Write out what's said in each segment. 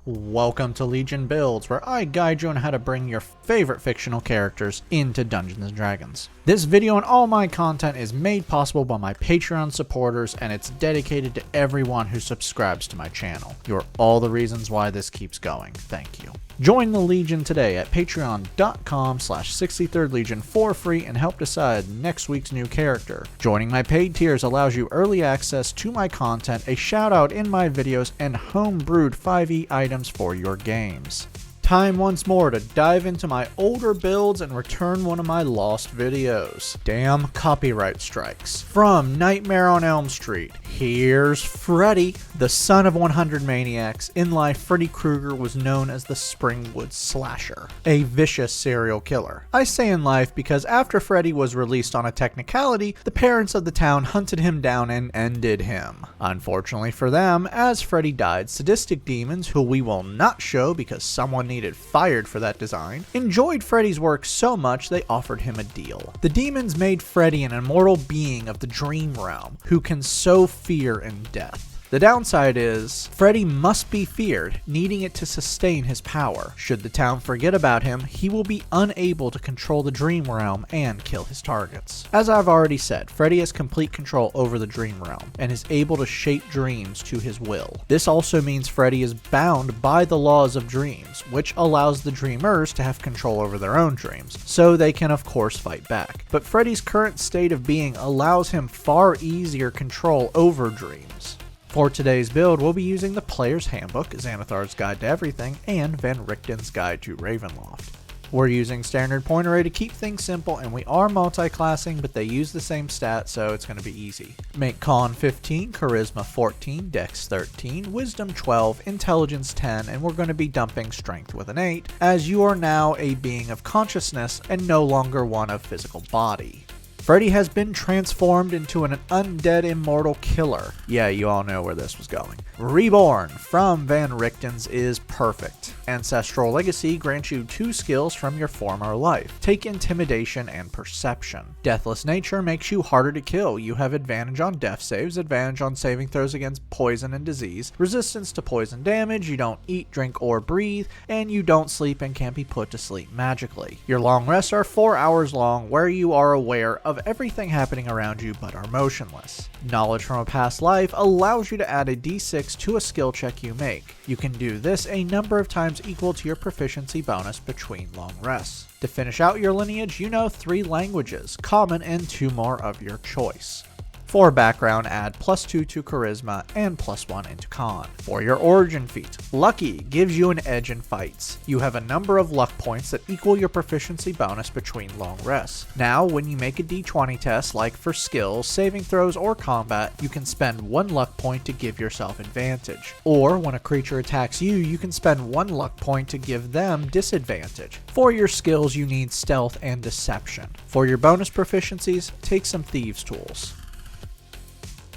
Welcome to Legion Builds, where I guide you on how to bring your favorite fictional characters into Dungeons & Dragons. This video and all my content is made possible by my Patreon supporters, and it's dedicated to everyone who subscribes to my channel. You're all the reasons why this keeps going. Thank you. Join the Legion today at patreon.com/63rdlegion for free and help decide next week's new character. Joining my paid tiers allows you early access to my content, a shout out in my videos, and home-brewed 5e items for your games. Time once more to dive into my older builds and return one of my lost videos. Damn copyright strikes. From Nightmare on Elm Street, here's Freddy. The son of 100 maniacs, in life Freddy Krueger was known as the Springwood Slasher, a vicious serial killer. I say in life because after Freddy was released on a technicality, the parents of the town hunted him down and ended him. Unfortunately for them, as Freddy died, sadistic demons, who we will not show because someone needed fired for that design, enjoyed Freddy's work so much they offered him a deal. The demons made Freddy an immortal being of the dream realm who can sow fear and death. The downside is, Freddy must be feared, needing it to sustain his power. Should the town forget about him, he will be unable to control the dream realm and kill his targets. As I've already said, Freddy has complete control over the dream realm, and is able to shape dreams to his will. This also means Freddy is bound by the laws of dreams, which allows the dreamers to have control over their own dreams, so they can of course fight back. But Freddy's current state of being allows him far easier control over dreams. For today's build, we'll be using the Player's Handbook, Xanathar's Guide to Everything, and Van Richten's Guide to Ravenloft. We're using standard point array to keep things simple, and we are multi-classing, but they use the same stat, so it's going to be easy. Make Con 15, Charisma 14, Dex 13, Wisdom 12, Intelligence 10, and we're going to be dumping Strength with an 8, as you are now a being of consciousness and no longer one of physical body. Freddy has been transformed into an undead immortal killer. Yeah, you all know where this was going. Reborn from Van Richten's is perfect. Ancestral Legacy grants you 2 skills from your former life. Take Intimidation and Perception. Deathless Nature makes you harder to kill. You have advantage on death saves, advantage on saving throws against poison and disease, resistance to poison damage, you don't eat, drink, or breathe, and you don't sleep and can't be put to sleep magically. Your long rests are 4 hours long, where you are aware of everything happening around you but are motionless. Knowledge from a past life allows you to add a d6 to a skill check you make. You can do this a number of times equal to your proficiency bonus between long rests. To finish out your lineage, you know 3 languages, common and 2 more of your choice. For background, add +2 to Charisma and +1 into Con. For your origin feat, Lucky gives you an edge in fights. You have a number of luck points that equal your proficiency bonus between long rests. Now, when you make a d20 test, like for skills, saving throws, or combat, you can spend 1 luck point to give yourself advantage. Or, when a creature attacks you, you can spend 1 luck point to give them disadvantage. For your skills, you need Stealth and Deception. For your bonus proficiencies, take some Thieves' Tools.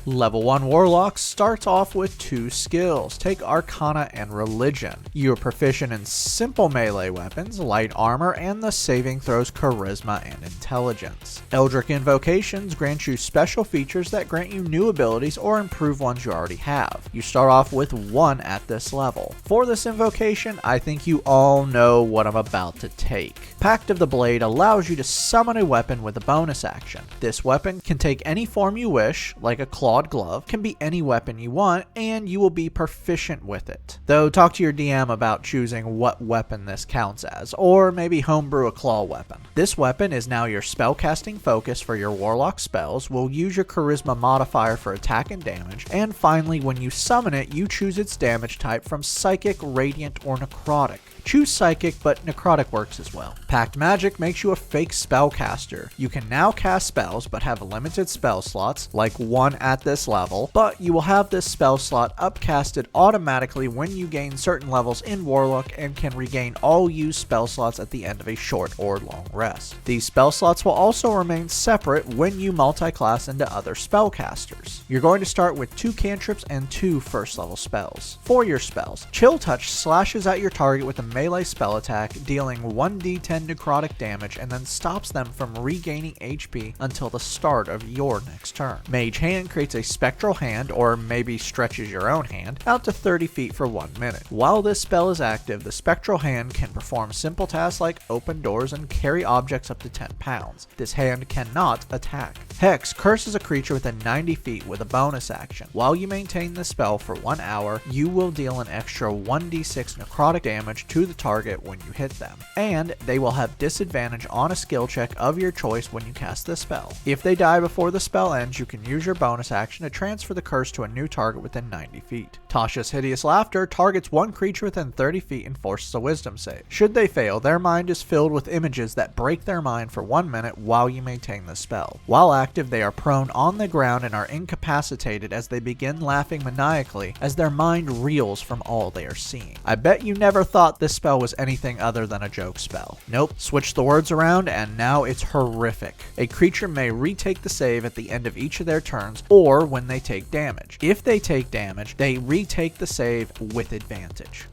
Level 1 Warlock starts off with 2 skills. Take Arcana and Religion. You are proficient in simple melee weapons, light armor, and the saving throws Charisma and Intelligence. Eldritch Invocations grant you special features that grant you new abilities or improve ones you already have. You start off with 1 at this level. For this invocation, I think you all know what I'm about to take. Pact of the Blade allows you to summon a weapon with a bonus action. This weapon can take any form you wish, like a clawed glove, can be any weapon you want, and you will be proficient with it. Though talk to your DM about choosing what weapon this counts as, or maybe homebrew a claw weapon. This weapon is now your spellcasting focus for your warlock spells, will use your charisma modifier for attack and damage, and finally when you summon it, you choose its damage type from psychic, radiant, or necrotic. Choose Psychic, but Necrotic works as well. Pact Magic makes you a fake spellcaster. You can now cast spells, but have limited spell slots, like 1 at this level, but you will have this spell slot upcasted automatically when you gain certain levels in Warlock and can regain all used spell slots at the end of a short or long rest. These spell slots will also remain separate when you multi-class into other spellcasters. You're going to start with 2 cantrips and 2 first level spells. For your spells, Chill Touch slashes at your target with a melee spell attack, dealing 1d10 necrotic damage and then stops them from regaining HP until the start of your next turn. Mage Hand creates a spectral hand, or maybe stretches your own hand, out to 30 feet for 1 minute. While this spell is active, the spectral hand can perform simple tasks like open doors and carry objects up to 10 pounds. This hand cannot attack. Hex curses a creature within 90 feet with a bonus action. While you maintain this spell for 1 hour, you will deal an extra 1d6 necrotic damage to the target when you hit them, and they will have disadvantage on a skill check of your choice when you cast this spell. If they die before the spell ends, you can use your bonus action to transfer the curse to a new target within 90 feet. Tasha's Hideous Laughter targets one creature within 30 feet and forces a wisdom save. Should they fail, their mind is filled with images that break their mind for 1 minute while you maintain the spell. While active, they are prone on the ground and are incapacitated as they begin laughing maniacally as their mind reels from all they are seeing. I bet you never thought this spell was anything other than a joke spell. Nope, switch the words around and now it's horrific. A creature may retake the save at the end of each of their turns or when they take damage. If they take damage, they retake the save with advantage.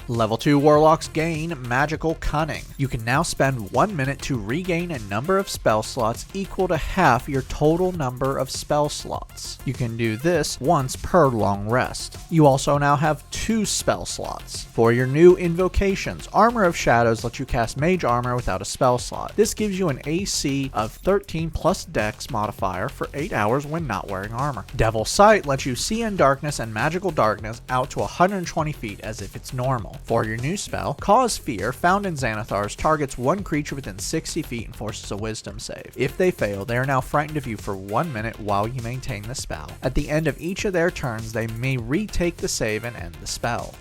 Level 2 Warlocks gain Magical Cunning. You can now spend 1 minute to regain a number of spell slots equal to half your total number of spell slots. You can do this once per long rest. You also now have 2 spell slots. For your new invocations, Armor of Shadows lets you cast Mage Armor without a spell slot. This gives you an AC of 13 plus Dex modifier for 8 hours when not wearing armor. Devil's Sight lets you see in darkness and magical darkness out to 120 feet as if it's normal. For your new spell, Cause Fear, found in Xanathars, targets one creature within 60 feet and forces a wisdom save. If they fail, they are now frightened of you for 1 minute while you maintain the spell. At the end of each of their turns, they may retake the save and end the spell.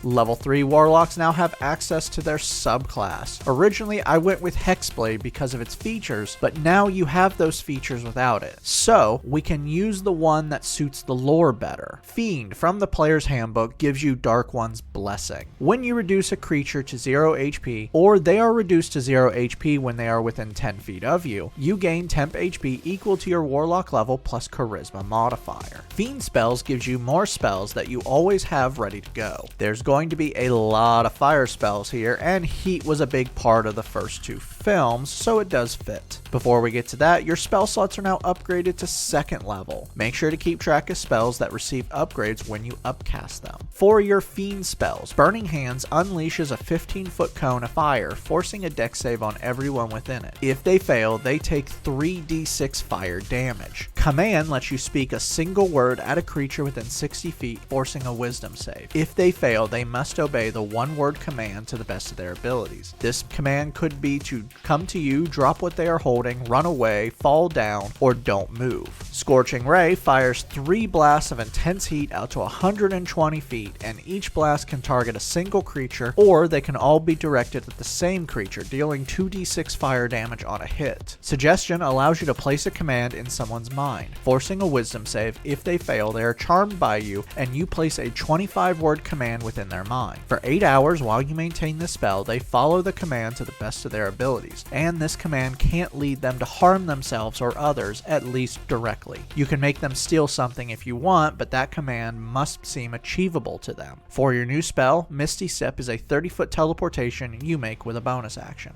Level 3 Warlocks now have access to their subclass. Originally, I went with Hexblade because of its features, but now you have those features without it. So, we can use the one that suits the lore better. Fiend from the Player's Handbook gives you Dark One's Blessing. When you reduce a creature to 0 HP, or they are reduced to 0 HP when they are within 10 feet of you, you gain temp HP equal to your Warlock level plus Charisma modifier. Fiend spells gives you more spells that you always have ready to go. There's going to be a lot of fire spells here, and heat was a big part of the first 2 films, so it does fit. Before we get to that, your spell slots are now upgraded to 2nd level. Make sure to keep track of spells that receive upgrades when you upcast them. For your Fiend spells, Burning Hands unleashes a 15-foot cone of fire, forcing a dex save on everyone within it. If they fail, they take 3d6 fire damage. Command lets you speak a single word at a creature within 60 feet, forcing a wisdom save. If they fail, they must obey the one-word command to the best of their abilities. This command could be to come to you, drop what they are holding, run away, fall down, or don't move. Scorching Ray fires 3 blasts of intense heat out to 120 feet, and each blast can target a single creature, or they can all be directed at the same creature, dealing 2d6 fire damage on a hit. Suggestion allows you to place a command in someone's mind, forcing a wisdom save. If they fail, they are charmed by you, and you place a 25-word command within their mind. For 8 hours while you maintain the spell, they follow the command to the best of their abilities, and this command can't lead them to harm themselves or others, at least directly. You can make them steal something if you want, but that command must seem achievable to them. For your new spell, Misty Step is a 30-foot teleportation you make with a bonus action.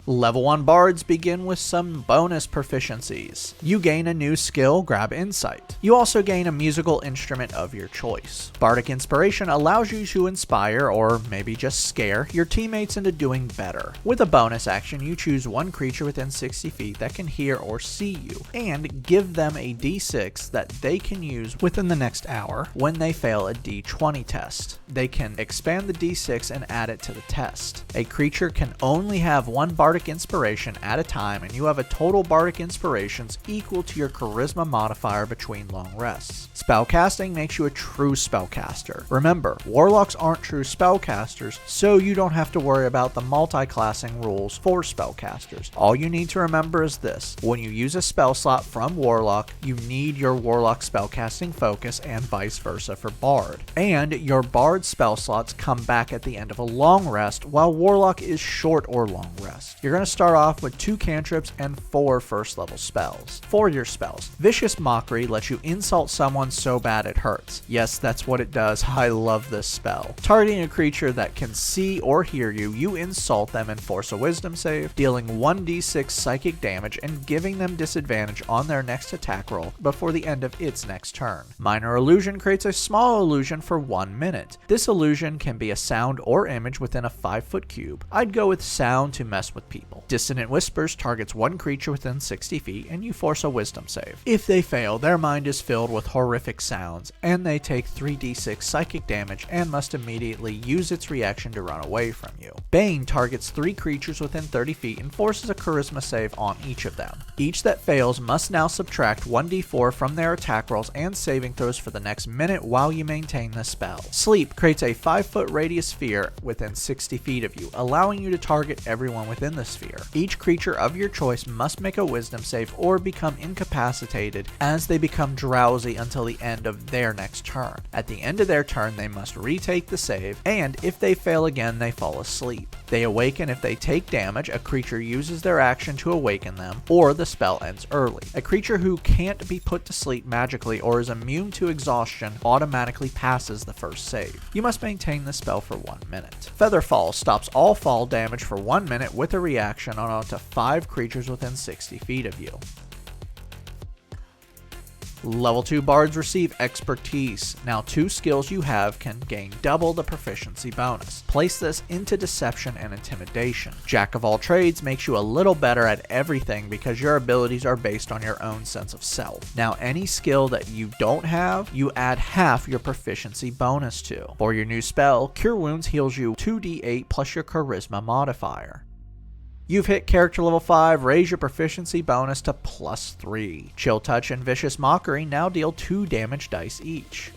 Level 1 Bards begin with some bonus proficiencies. You gain a new skill, Grab Insight. You also gain a musical instrument of your choice. Bardic Inspiration allows you to inspire, or maybe just scare, your teammates into doing better. With a bonus action, you choose one creature within 60 feet that can hear or see you, and give them a d6 that they can use within the next hour when they fail a d20 test. They can expand the d6 and add it to the test. A creature can only have one Bardic Inspiration at a time, and you have a total Bardic Inspirations equal to your Charisma modifier between long rests. Spellcasting makes you a true spellcaster. Remember, Warlocks aren't true spellcasters, so you don't have to worry about the multi-classing rules for spellcasters. All you need to remember is this: when you use a spell slot from Warlock, you need your Warlock spellcasting focus, and vice versa for Bard. And your Bard spell slots come back at the end of a long rest, while Warlock is short or long rest. You're going to start off with 2 cantrips and 4 first level spells. For your spells, Vicious Mockery lets you insult someone so bad it hurts. Yes, that's what it does. I love this spell. Targeting a creature that can see or hear you, you insult them and force a wisdom save, dealing 1d6 psychic damage and giving them disadvantage on their next attack roll before the end of its next turn. Minor Illusion creates a small illusion for 1 minute. This illusion can be a sound or image within a 5-foot cube. I'd go with sound to mess with people. Dissonant Whispers targets 1 creature within 60 feet and you force a wisdom save. If they fail, their mind is filled with horrific sounds and they take 3d6 psychic damage and must immediately use its reaction to run away from you. Bane targets 3 creatures within 30 feet and forces a charisma save on each of them. Each that fails must now subtract 1d4 from their attack rolls and saving throws for the next minute while you maintain the spell. Sleep creates a 5-foot radius sphere within 60 feet of you, allowing you to target everyone within the sphere. Each creature of your choice must make a wisdom save or become incapacitated as they become drowsy until the end of their next turn. At the end of their turn, they must retake the save, and if they fail again, they fall asleep. They awaken if they take damage, a creature uses their action to awaken them, or the spell ends early. A creature who can't be put to sleep magically or is immune to exhaustion automatically passes the first save. You must maintain the spell for 1 minute. Featherfall stops all fall damage for 1 minute with a reaction on up to 5 creatures within 60 feet of you. Level 2 bards receive Expertise. Now 2 skills you have can gain double the proficiency bonus. Place this into Deception and Intimidation. Jack of all trades makes you a little better at everything because your abilities are based on your own sense of self. Now any skill that you don't have, you add half your proficiency bonus to. For your new spell, Cure Wounds heals you 2d8 plus your charisma modifier. You've hit character level 5, raise your proficiency bonus to +3. Chill Touch and Vicious Mockery now deal 2 damage dice each.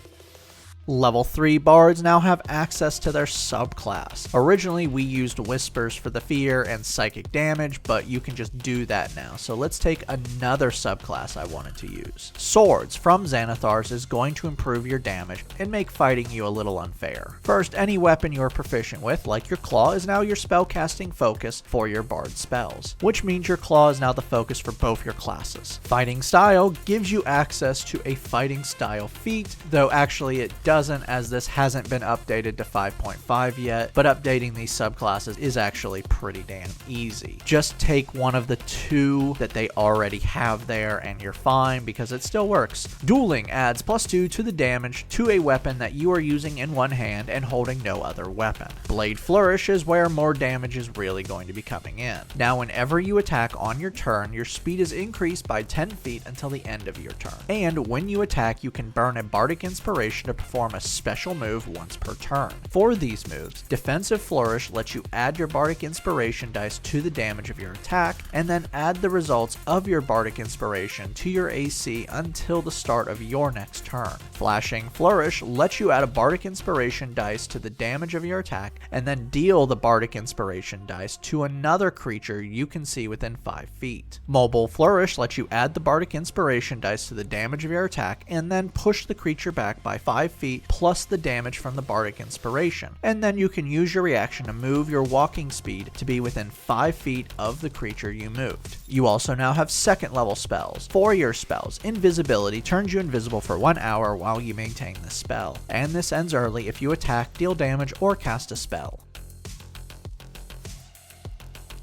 Level 3 bards now have access to their subclass. Originally we used Whispers for the fear and psychic damage, but you can just do that now. So let's take another subclass I wanted to use. Swords from Xanathars is going to improve your damage and make fighting you a little unfair. First, any weapon you are proficient with, like your claw, is now your spellcasting focus for your bard spells, which means your claw is now the focus for both your classes. Fighting style gives you access to a fighting style feat, though actually it doesn't, as this hasn't been updated to 5.5 yet, but updating these subclasses is actually pretty damn easy. Just take one of the 2 that they already have there and you're fine because it still works. Dueling adds +2 to the damage to a weapon that you are using in one hand and holding no other weapon. Blade Flourish is where more damage is really going to be coming in. Now whenever you attack on your turn, your speed is increased by 10 feet until the end of your turn. And when you attack, you can burn a Bardic Inspiration to perform a special move once per turn. For these moves, Defensive Flourish lets you add your Bardic Inspiration dice to the damage of your attack, and then add the results of your Bardic Inspiration to your AC until the start of your next turn. Flashing Flourish lets you add a Bardic Inspiration dice to the damage of your attack, and then deal the Bardic Inspiration dice to another creature you can see within 5 feet. Mobile Flourish lets you add the Bardic Inspiration dice to the damage of your attack, and then push the creature back by 5 feet plus the damage from the Bardic Inspiration, and then you can use your reaction to move your walking speed to be within 5 feet of the creature you moved. You also now have 2nd level spells. For your spells, Invisibility turns you invisible for 1 hour while you maintain the spell, and this ends early if you attack, deal damage, or cast a spell.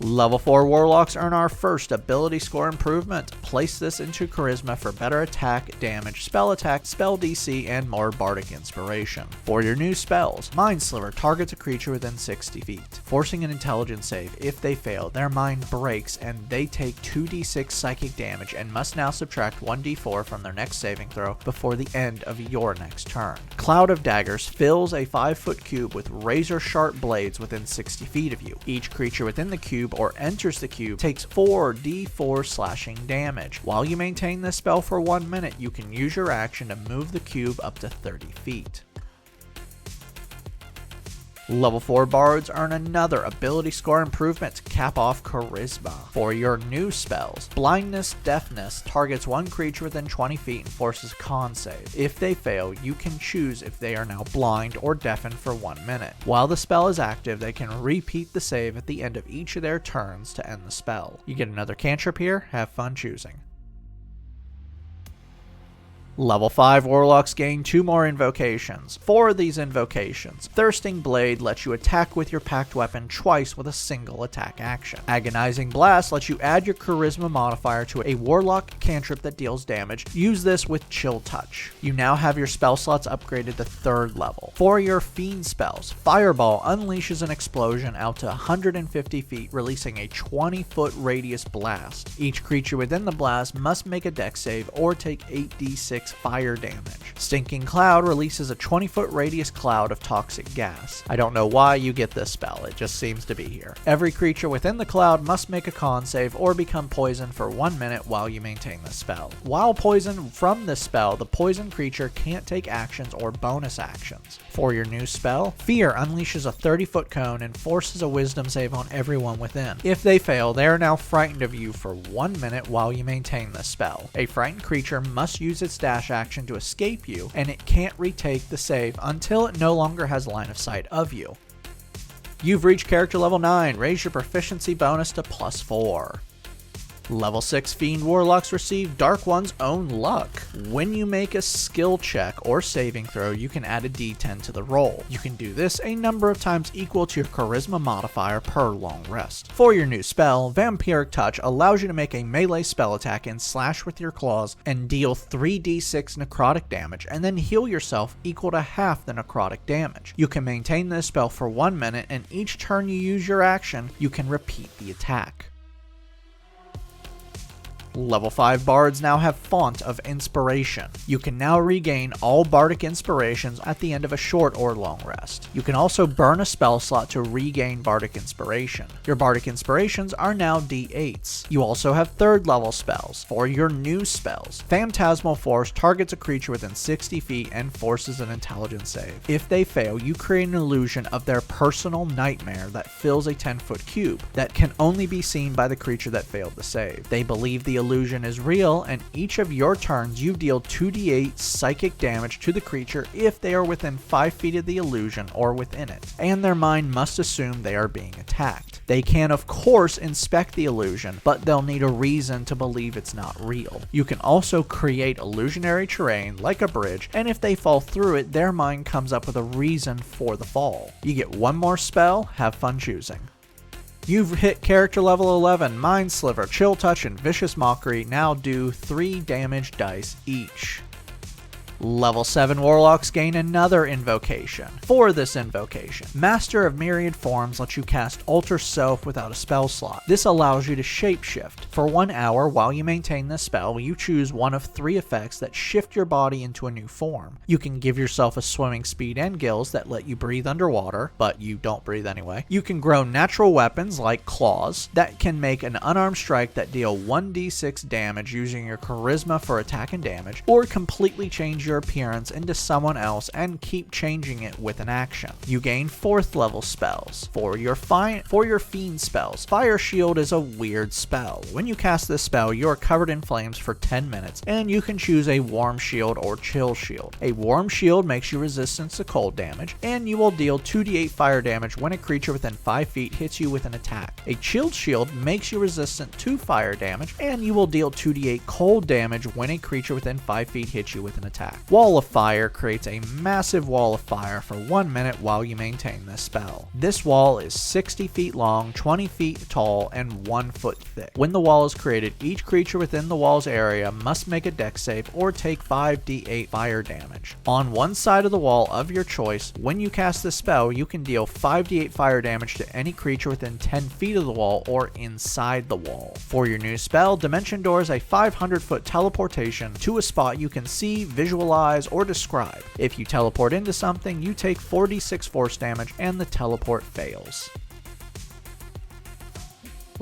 Level 4 Warlocks earn our first ability score improvement. Place this into Charisma for better attack, damage, spell DC, and more Bardic Inspiration. For your new spells, Mind Sliver targets a creature within 60 feet, forcing an intelligence save. If they fail, their mind breaks and they take 2d6 psychic damage and must now subtract 1d4 from their next saving throw before the end of your next turn. Cloud of Daggers fills a 5-foot cube with razor-sharp blades within 60 feet of you. Each creature within the cube or enters the cube takes 4d4 slashing damage. While you maintain this spell for 1 minute, you can use your action to move the cube up to 30 feet. Level 4 bards earn another ability score improvement to cap off charisma. For your new spells, blindness, deafness targets one creature within 20 feet and forces a con save. If they fail, you can choose if they are now blind or deafened for 1 minute. While the spell is active, they can repeat the save at the end of each of their turns to end the spell. You get another cantrip here, have fun choosing. Level 5 Warlocks gain 2 more invocations. For these invocations, Thirsting Blade lets you attack with your packed weapon twice with a single attack action. Agonizing Blast lets you add your charisma modifier to a Warlock cantrip that deals damage. Use this with Chill Touch. You now have your spell slots upgraded to 3rd level. For your Fiend spells, Fireball unleashes an explosion out to 150 feet, releasing a 20-foot radius blast. Each creature within the blast must make a dex save or take 8d6 fire damage. Stinking Cloud releases a 20-foot radius cloud of toxic gas. I don't know why you get this spell, it just seems to be here. Every creature within the cloud must make a con save or become poisoned for 1 minute while you maintain the spell. While poisoned from this spell, the poisoned creature can't take actions or bonus actions. For your new spell, Fear unleashes a 30-foot cone and forces a wisdom save on everyone within. If they fail, they are now frightened of you for 1 minute while you maintain this spell. A frightened creature must use its dash action to escape you, and it can't retake the save until it no longer has line of sight of you. You've reached character level 9, raise your proficiency bonus to +4. Level 6 Fiend Warlocks receive Dark One's Own Luck. When you make a skill check or saving throw, you can add a d10 to the roll. You can do this a number of times equal to your charisma modifier per long rest. For your new spell, Vampiric Touch allows you to make a melee spell attack and slash with your claws and deal 3d6 necrotic damage, and then heal yourself equal to half the necrotic damage. You can maintain this spell for 1 minute, and each turn you use your action, you can repeat the attack. Level 5 bards now have Font of Inspiration. You can now regain all bardic inspirations at the end of a short or long rest. You can also burn a spell slot to regain bardic inspiration. Your bardic inspirations are now d8s. You also have 3rd level spells. For your new spells, Phantasmal Force targets a creature within 60 feet and forces an intelligence save. If they fail, you create an illusion of their personal nightmare that fills a 10-foot cube that can only be seen by the creature that failed the save. They believe the illusion is real, and each of your turns you deal 2d8 psychic damage to the creature if they are within 5 feet of the illusion or within it, and their mind must assume they are being attacked. They can of course inspect the illusion, but they'll need a reason to believe it's not real. You can also create illusionary terrain like a bridge, and if they fall through it, their mind comes up with a reason for the fall. You get 1 more spell, have fun choosing. You've hit character level 11, Mind Sliver, Chill Touch, and Vicious Mockery now do 3 damage dice each. Level 7 Warlocks gain another invocation. For this invocation, Master of Myriad Forms lets you cast Alter Self without a spell slot. This allows you to shapeshift. For 1 hour while you maintain this spell, you choose one of 3 effects that shift your body into a new form. You can give yourself a swimming speed and gills that let you breathe underwater, but you don't breathe anyway. You can grow natural weapons like claws that can make an unarmed strike that deal 1d6 damage using your charisma for attack and damage, or completely change your appearance into someone else and keep changing it with an action. You gain 4th level spells. For your Fiend spells, Fire Shield is a weird spell. When you cast this spell, you are covered in flames for 10 minutes, and you can choose a Warm Shield or Chill Shield. A Warm Shield makes you resistant to cold damage, and you will deal 2d8 fire damage when a creature within 5 feet hits you with an attack. A Chilled Shield makes you resistant to fire damage, and you will deal 2d8 cold damage when a creature within 5 feet hits you with an attack. Wall of Fire creates a massive wall of fire for 1 minute while you maintain this spell. This wall is 60 feet long, 20 feet tall, and 1 foot thick. When the wall is created, each creature within the wall's area must make a dex save or take 5d8 fire damage. On one side of the wall of your choice, when you cast this spell, you can deal 5d8 fire damage to any creature within 10 feet of the wall or inside the wall. For your new spell, Dimension Door is a 500-foot teleportation to a spot you can see, visualize, or describe. If you teleport into something, you take 4d6 force damage and the teleport fails.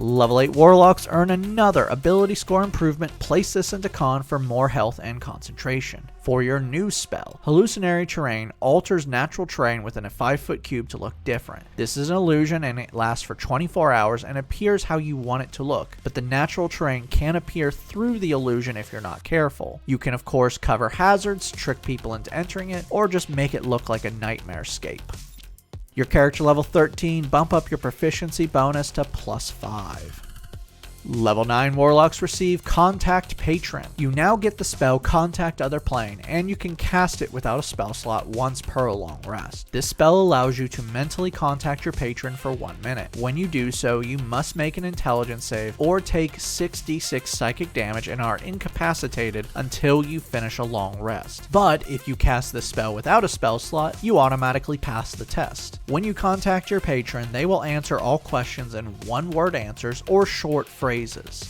Level 8 Warlocks earn another ability score improvement. Place this into con for more health and concentration. For your new spell, Hallucinatory Terrain alters natural terrain within a 5-foot cube to look different. This is an illusion and it lasts for 24 hours and appears how you want it to look, but the natural terrain can appear through the illusion if you're not careful. You can of course cover hazards, trick people into entering it, or just make it look like a nightmare scape. Your character level 13, bump up your proficiency bonus to +5. Level 9 Warlocks receive Contact Patron. You now get the spell Contact Other Plane, and you can cast it without a spell slot once per long rest. This spell allows you to mentally contact your patron for 1 minute. When you do so, you must make an intelligence save or take 6d6 psychic damage and are incapacitated until you finish a long rest. But if you cast this spell without a spell slot, you automatically pass the test. When you contact your patron, they will answer all questions in one-word answers or short phrases.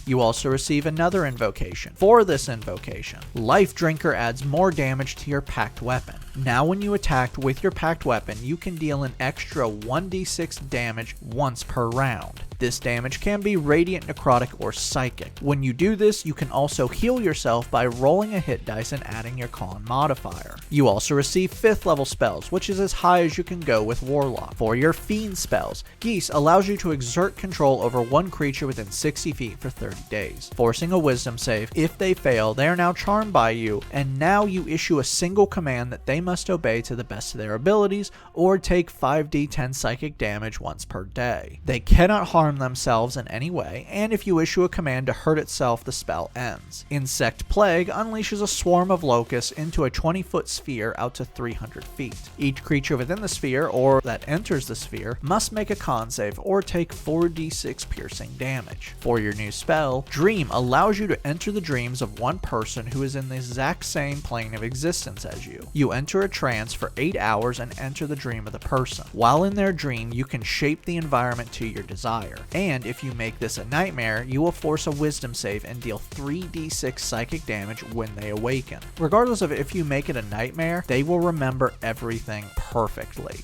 You also receive another invocation. For this invocation, Life Drinker adds more damage to your packed weapon. Now when you attack with your packed weapon, you can deal an extra 1d6 damage once per round. This damage can be radiant, necrotic, or psychic. When you do this, you can also heal yourself by rolling a hit dice and adding your con modifier. You also receive 5th level spells, which is as high as you can go with Warlock. For your Fiend spells, Geese allows you to exert control over one creature within 60 feet for 30 days, forcing a wisdom save. If they fail, they are now charmed by you, and now you issue a single command that they must obey to the best of their abilities, or take 5d10 psychic damage once per day. They cannot harm themselves in any way, and if you issue a command to hurt itself, the spell ends. Insect Plague unleashes a swarm of locusts into a 20-foot sphere out to 300 feet. Each creature within the sphere, or that enters the sphere, must make a con save or take 4d6 piercing damage. For your new spell, Dream allows you to enter the dreams of one person who is in the exact same plane of existence as you. You enter a trance for 8 hours and enter the dream of the person. While in their dream, you can shape the environment to your desire. And if you make this a nightmare, you will force a wisdom save and deal 3d6 psychic damage when they awaken. Regardless of if you make it a nightmare, they will remember everything perfectly.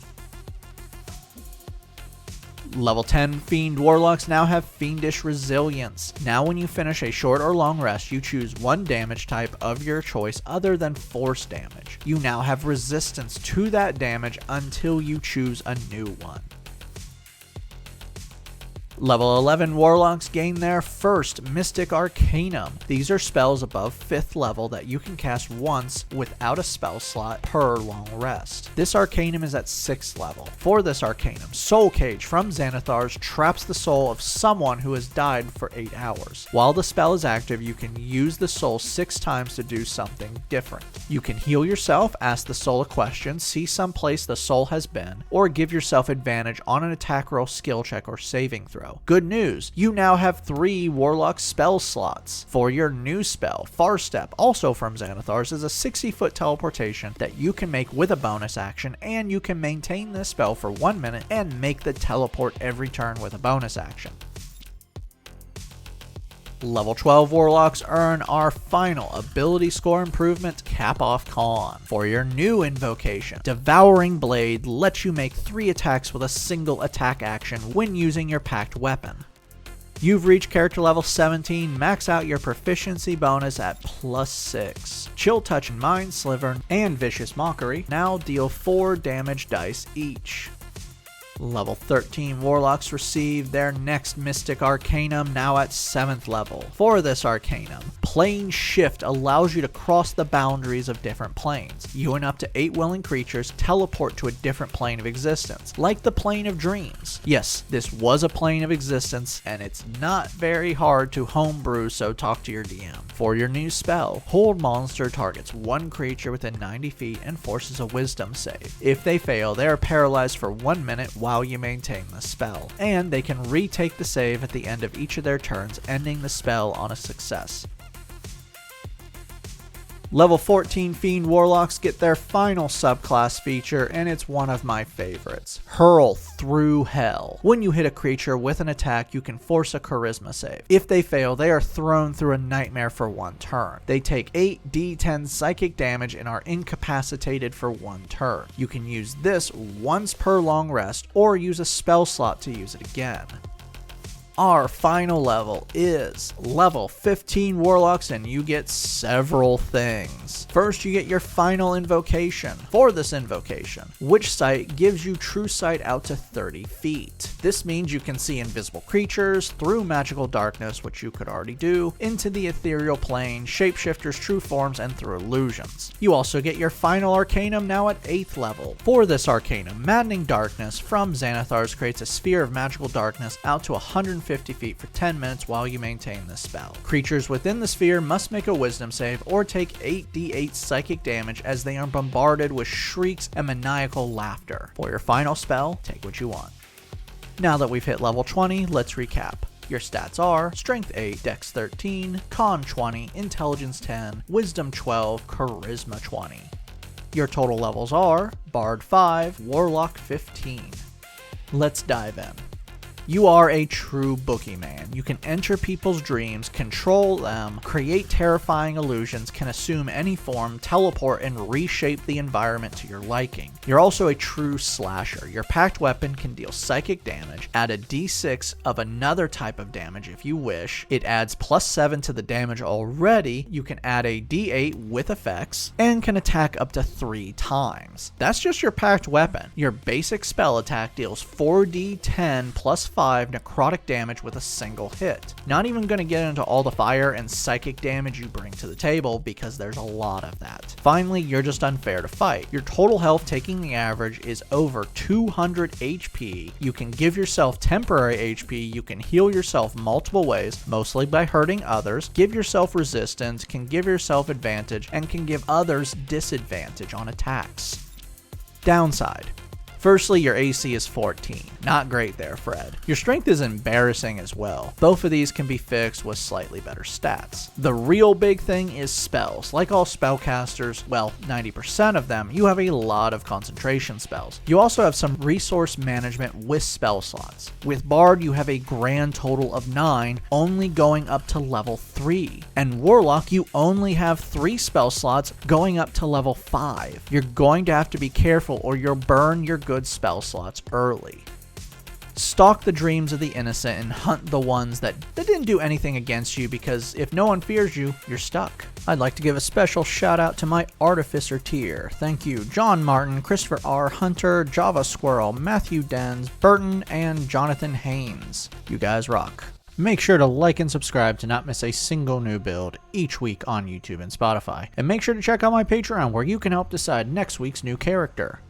Level 10 Fiend Warlocks now have Fiendish Resilience. Now when you finish a short or long rest, you choose one damage type of your choice other than force damage. You now have resistance to that damage until you choose a new one. Level 11 Warlocks gain their first Mystic Arcanum. These are spells above 5th level that you can cast once without a spell slot per long rest. This Arcanum is at 6th level. For this Arcanum, Soul Cage from Xanathar's traps the soul of someone who has died for 8 hours. While the spell is active, you can use the soul 6 times to do something different. You can heal yourself, ask the soul a question, see some place the soul has been, or give yourself advantage on an attack roll, skill check, or saving throw. Good news, you now have 3 Warlock spell slots. For your new spell, Far Step, also from Xanathar's, is a 60-foot teleportation that you can make with a bonus action, and you can maintain this spell for 1 minute and make the teleport every turn with a bonus action. Level 12 Warlocks earn our final ability score improvement, Cap Off Con. For your new invocation, Devouring Blade lets you make 3 attacks with a single attack action when using your packed weapon. You've reached character level 17, max out your proficiency bonus at +6. Chill Touch, Mind Sliver, and Vicious Mockery now deal 4 damage dice each. Level 13 Warlocks receive their next Mystic Arcanum, now at 7th level. For this Arcanum, Plane Shift allows you to cross the boundaries of different planes. You and up to 8 willing creatures teleport to a different plane of existence, like the Plane of Dreams. Yes, this was a plane of existence, and it's not very hard to homebrew, so talk to your DM. For your new spell, Hold Monster targets one creature within 90 feet and forces a wisdom save. If they fail, they are paralyzed for 1 minute while you maintain the spell, and they can retake the save at the end of each of their turns, ending the spell on a success. Level 14 Fiend Warlocks get their final subclass feature, and it's one of my favorites. Hurl Through Hell. When you hit a creature with an attack, you can force a charisma save. If they fail, they are thrown through a nightmare for 1 turn. They take 8d10 psychic damage and are incapacitated for 1 turn. You can use this once per long rest, or use a spell slot to use it again. Our final level is level 15 Warlocks, and you get several things. First, you get your final invocation. For this invocation, Witch Sight gives you true sight out to 30 feet. This means you can see invisible creatures through magical darkness, which you could already do, into the ethereal plane, shapeshifters, true forms, and through illusions. You also get your final Arcanum now at 8th level. For this Arcanum, Maddening Darkness from Xanathars creates a sphere of magical darkness out to 150 feet for 10 minutes while you maintain this spell. Creatures within the sphere must make a wisdom save or take 8d8 psychic damage as they are bombarded with shrieks and maniacal laughter. For your final spell, take what you want. Now that we've hit level 20, let's recap. Your stats are Strength 8, Dex 13, Con 20, Intelligence 10, Wisdom 12, Charisma 20. Your total levels are Bard 5, Warlock 15. Let's dive in. You are a true boogeyman. You can enter people's dreams, control them, create terrifying illusions, can assume any form, teleport, and reshape the environment to your liking. You're also a true slasher. Your packed weapon can deal psychic damage, add a d6 of another type of damage if you wish. It adds +7 to the damage already. You can add a d8 with effects, and can attack up to 3 times. That's just your packed weapon. Your basic spell attack deals 4d10 +5 necrotic damage with a single hit. Not even going to get into all the fire and psychic damage you bring to the table because there's a lot of that. Finally, you're just unfair to fight. Your total health taking the average is over 200 HP. You can give yourself temporary HP, you can heal yourself multiple ways, mostly by hurting others, give yourself resistance, can give yourself advantage, and can give others disadvantage on attacks. Downside. Firstly, your AC is 14. Not great there, Fred. Your strength is embarrassing as well. Both of these can be fixed with slightly better stats. The real big thing is spells. Like all spellcasters, well, 90% of them, you have a lot of concentration spells. You also have some resource management with spell slots. With Bard, you have a grand total of 9, only going up to level 3. And Warlock, you only have 3 spell slots going up to level 5. You're going to have to be careful or you'll burn your good spell slots early. Stalk the dreams of the innocent and hunt the ones that didn't do anything against you, because if no one fears you, you're stuck. I'd like to give a special shout out to my Artificer tier. Thank you John Martin, Christopher R. Hunter, Java Squirrel, Matthew Dens, Burton, and Jonathan Haynes. You guys rock. Make sure to like and subscribe to not miss a single new build each week on YouTube and Spotify. And make sure to check out my Patreon where you can help decide next week's new character.